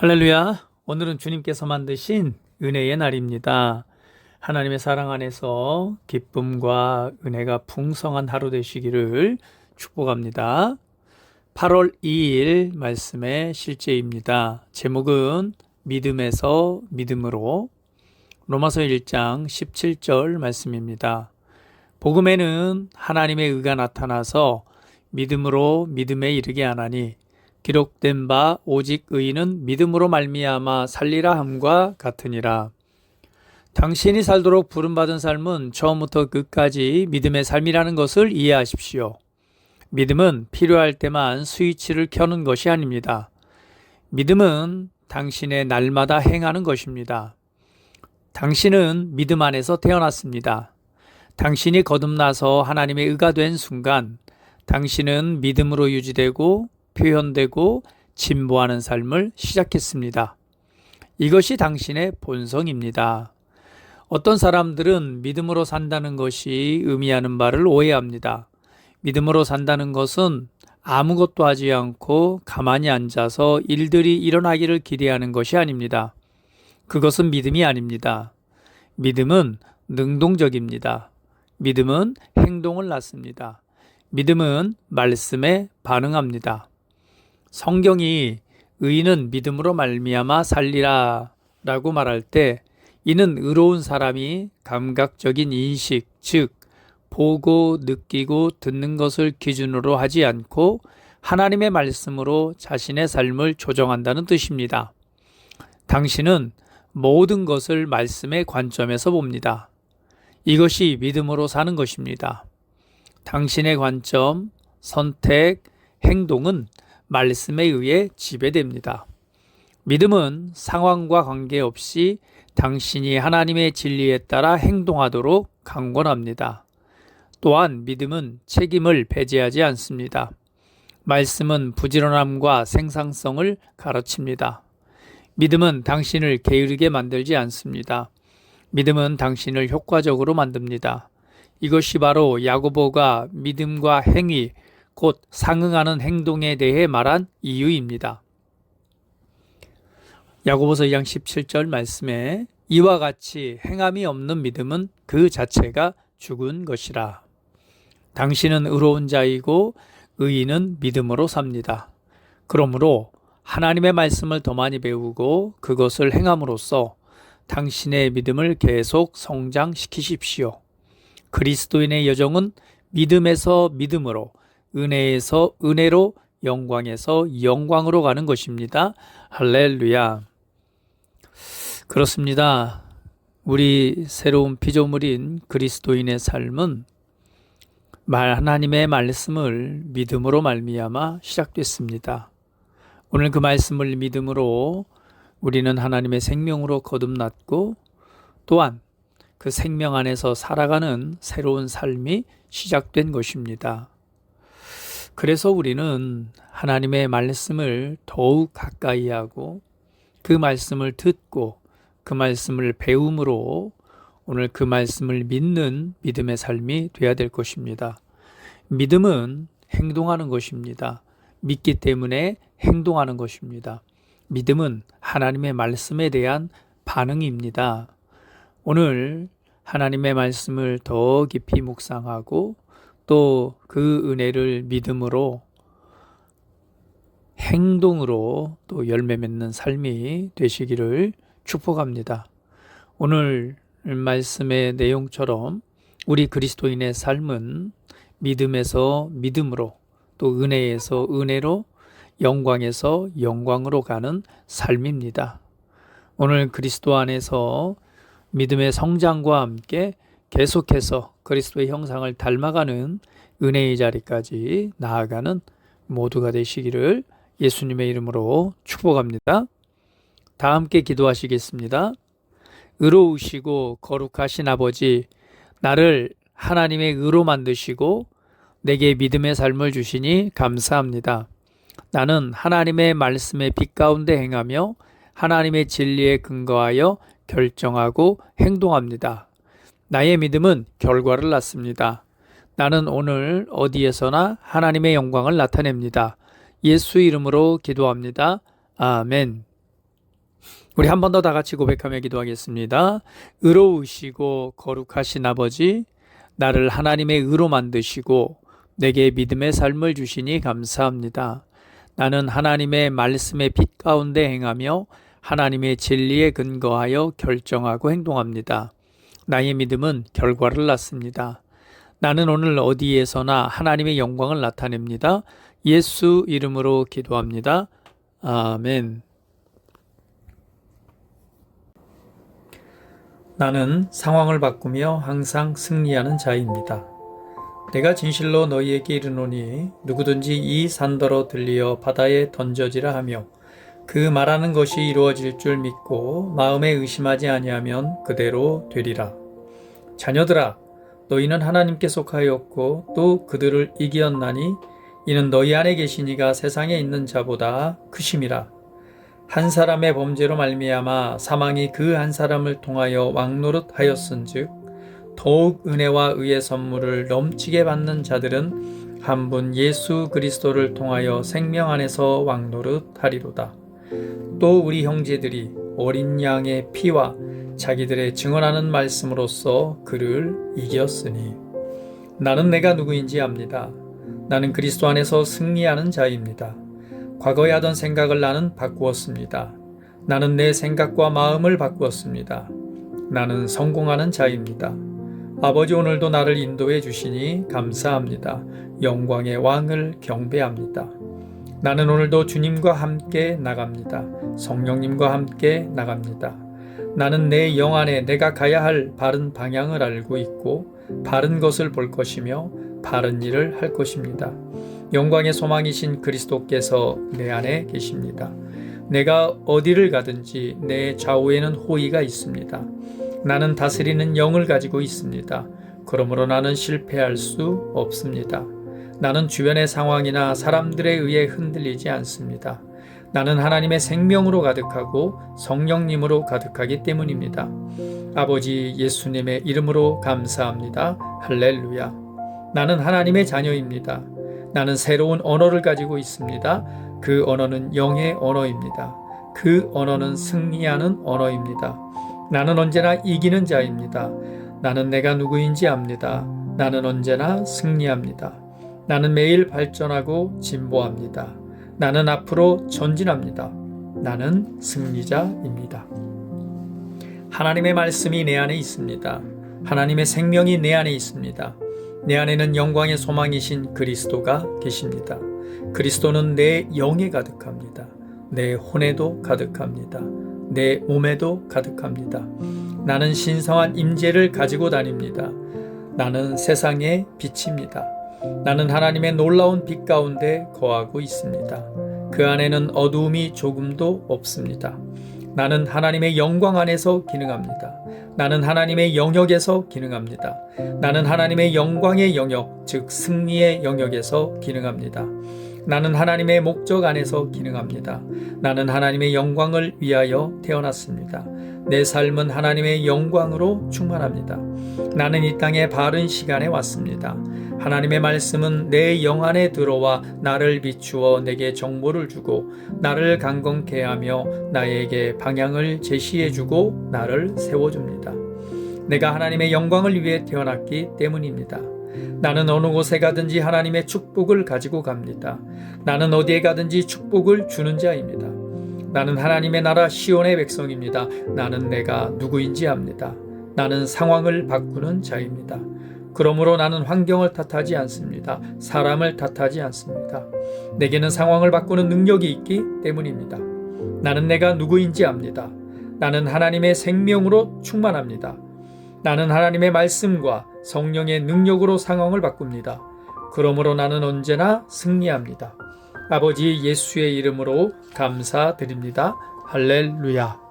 할렐루야. 오늘은 주님께서 만드신 은혜의 날입니다. 하나님의 사랑 안에서 기쁨과 은혜가 풍성한 하루 되시기를 축복합니다. 8월 2일 말씀의 실제입니다. 제목은 믿음에서 믿음으로. 로마서 1장 17절 말씀입니다. 복음에는 하나님의 의가 나타나서 믿음으로 믿음에 이르게 하나니 기록된 바 오직 의인은 믿음으로 말미암아 살리라 함과 같으니라. 당신이 살도록 부름받은 삶은 처음부터 끝까지 믿음의 삶이라는 것을 이해하십시오. 믿음은 필요할 때만 스위치를 켜는 것이 아닙니다. 믿음은 당신의 날마다 행하는 것입니다. 당신은 믿음 안에서 태어났습니다. 당신이 거듭나서 하나님의 의가 된 순간 당신은 믿음으로 유지되고 표현되고 진보하는 삶을 시작했습니다. 이것이 당신의 본성입니다. 어떤 사람들은 믿음으로 산다는 것이 의미하는 바를 오해합니다. 믿음으로 산다는 것은 아무것도 하지 않고 가만히 앉아서 일들이 일어나기를 기대하는 것이 아닙니다. 그것은 믿음이 아닙니다. 믿음은 능동적입니다. 믿음은 행동을 낳습니다. 믿음은 말씀에 반응합니다. 성경이 의인은 믿음으로 말미암아 살리라 라고 말할 때 이는 의로운 사람이 감각적인 인식, 즉 보고 느끼고 듣는 것을 기준으로 하지 않고 하나님의 말씀으로 자신의 삶을 조정한다는 뜻입니다. 당신은 모든 것을 말씀의 관점에서 봅니다. 이것이 믿음으로 사는 것입니다. 당신의 관점, 선택, 행동은 말씀에 의해 지배됩니다. 믿음은 상황과 관계없이 당신이 하나님의 진리에 따라 행동하도록 강권합니다. 또한 믿음은 책임을 배제하지 않습니다. 말씀은 부지런함과 생산성을 가르칩니다. 믿음은 당신을 게으르게 만들지 않습니다. 믿음은 당신을 효과적으로 만듭니다. 이것이 바로 야고보가 믿음과 행위, 곧 상응하는 행동에 대해 말한 이유입니다. 야고보서 2장 17절 말씀에 이와 같이 행함이 없는 믿음은 그 자체가 죽은 것이라. 당신은 의로운 자이고 의인은 믿음으로 삽니다. 그러므로 하나님의 말씀을 더 많이 배우고 그것을 행함으로써 당신의 믿음을 계속 성장시키십시오. 그리스도인의 여정은 믿음에서 믿음으로, 은혜에서 은혜로, 영광에서 영광으로 가는 것입니다. 할렐루야. 그렇습니다. 우리 새로운 피조물인 그리스도인의 삶은 하나님의 말씀을 믿음으로 말미암아 시작됐습니다. 오늘 그 말씀을 믿음으로 우리는 하나님의 생명으로 거듭났고 또한 그 생명 안에서 살아가는 새로운 삶이 시작된 것입니다. 그래서 우리는 하나님의 말씀을 더욱 가까이 하고 그 말씀을 듣고 그 말씀을 배움으로 오늘 그 말씀을 믿는 믿음의 삶이 되어야 될 것입니다. 믿음은 행동하는 것입니다. 믿기 때문에 행동하는 것입니다. 믿음은 하나님의 말씀에 대한 반응입니다. 오늘 하나님의 말씀을 더 깊이 묵상하고 또 그 은혜를 믿음으로 행동으로 또 열매 맺는 삶이 되시기를 축복합니다. 오늘 말씀의 내용처럼 우리 그리스도인의 삶은 믿음에서 믿음으로 또 은혜에서 은혜로 영광에서 영광으로 가는 삶입니다. 오늘 그리스도 안에서 믿음의 성장과 함께 계속해서 그리스도의 형상을 닮아가는 은혜의 자리까지 나아가는 모두가 되시기를 예수님의 이름으로 축복합니다. 다 함께 기도하시겠습니다. 의로우시고 거룩하신 아버지, 나를 하나님의 의로 만드시고 내게 믿음의 삶을 주시니 감사합니다. 나는 하나님의 말씀의 빛 가운데 행하며 하나님의 진리에 근거하여 결정하고 행동합니다. 나의 믿음은 결과를 낳습니다. 나는 오늘 어디에서나 하나님의 영광을 나타냅니다. 예수 이름으로 기도합니다. 아멘. 우리 한 번 더 다 같이 고백하며 기도하겠습니다. 의로우시고 거룩하신 아버지, 나를 하나님의 의로 만드시고 내게 믿음의 삶을 주시니 감사합니다. 나는 하나님의 말씀의 빛 가운데 행하며 하나님의 진리에 근거하여 결정하고 행동합니다. 나의 믿음은 결과를 낳습니다. 나는 오늘 어디에서나 하나님의 영광을 나타냅니다. 예수 이름으로 기도합니다. 아멘. 나는 상황을 바꾸며 항상 승리하는 자입니다. 내가 진실로 너희에게 이르노니 누구든지 이 산더러 들리어 바다에 던져지라 하며 그 말하는 것이 이루어질 줄 믿고 마음에 의심하지 아니하면 그대로 되리라. 자녀들아, 너희는 하나님께 속하였고 또 그들을 이기었나니 이는 너희 안에 계신 이가 세상에 있는 자보다 크심이라. 한 사람의 범죄로 말미암아 사망이 그 한 사람을 통하여 왕노릇하였은즉 더욱 은혜와 의의 선물을 넘치게 받는 자들은 한 분 예수 그리스도를 통하여 생명 안에서 왕노릇하리로다. 또 우리 형제들이 어린 양의 피와 자기들의 증언하는 말씀으로써 그를 이겼으니 나는 내가 누구인지 압니다. 나는 그리스도 안에서 승리하는 자입니다. 과거에 하던 생각을 나는 바꾸었습니다. 나는 내 생각과 마음을 바꾸었습니다. 나는 성공하는 자입니다. 아버지, 오늘도 나를 인도해 주시니 감사합니다. 영광의 왕을 경배합니다. 나는 오늘도 주님과 함께 나갑니다. 성령님과 함께 나갑니다. 나는 내 영 안에 내가 가야 할 바른 방향을 알고 있고 바른 것을 볼 것이며 바른 일을 할 것입니다. 영광의 소망이신 그리스도께서 내 안에 계십니다. 내가 어디를 가든지 내 좌우에는 호의가 있습니다. 나는 다스리는 영을 가지고 있습니다. 그러므로 나는 실패할 수 없습니다. 나는 주변의 상황이나 사람들에 의해 흔들리지 않습니다. 나는 하나님의 생명으로 가득하고 성령님으로 가득하기 때문입니다. 아버지 예수님의 이름으로 감사합니다. 할렐루야. 나는 하나님의 자녀입니다. 나는 새로운 언어를 가지고 있습니다. 그 언어는 영의 언어입니다. 그 언어는 승리하는 언어입니다. 나는 언제나 이기는 자입니다. 나는 내가 누구인지 압니다. 나는 언제나 승리합니다. 나는 매일 발전하고 진보합니다. 나는 앞으로 전진합니다. 나는 승리자입니다. 하나님의 말씀이 내 안에 있습니다. 하나님의 생명이 내 안에 있습니다. 내 안에는 영광의 소망이신 그리스도가 계십니다. 그리스도는 내 영에 가득합니다. 내 혼에도 가득합니다. 내 몸에도 가득합니다. 나는 신성한 임재를 가지고 다닙니다. 나는 세상의 빛입니다. 나는 하나님의 놀라운 빛 가운데 거하고 있습니다. 그 안에는 어두움이 조금도 없습니다. 나는 하나님의 영광 안에서 기능합니다. 나는 하나님의 영역에서 기능합니다. 나는 하나님의 영광의 영역, 즉 승리의 영역에서 기능합니다. 나는 하나님의 목적 안에서 기능합니다. 나는 하나님의 영광을 위하여 태어났습니다. 내 삶은 하나님의 영광으로 충만합니다. 나는 이 땅에 바른 시간에 왔습니다. 하나님의 말씀은 내 영 안에 들어와 나를 비추어 내게 정보를 주고 나를 강건케 하며 나에게 방향을 제시해 주고 나를 세워줍니다. 내가 하나님의 영광을 위해 태어났기 때문입니다. 나는 어느 곳에 가든지 하나님의 축복을 가지고 갑니다. 나는 어디에 가든지 축복을 주는 자입니다. 나는 하나님의 나라 시온의 백성입니다. 나는 내가 누구인지 압니다. 나는 상황을 바꾸는 자입니다. 그러므로 나는 환경을 탓하지 않습니다. 사람을 탓하지 않습니다. 내게는 상황을 바꾸는 능력이 있기 때문입니다. 나는 내가 누구인지 압니다. 나는 하나님의 생명으로 충만합니다. 나는 하나님의 말씀과 성령의 능력으로 상황을 바꿉니다. 그러므로 나는 언제나 승리합니다. 아버지 예수의 이름으로 감사드립니다. 할렐루야.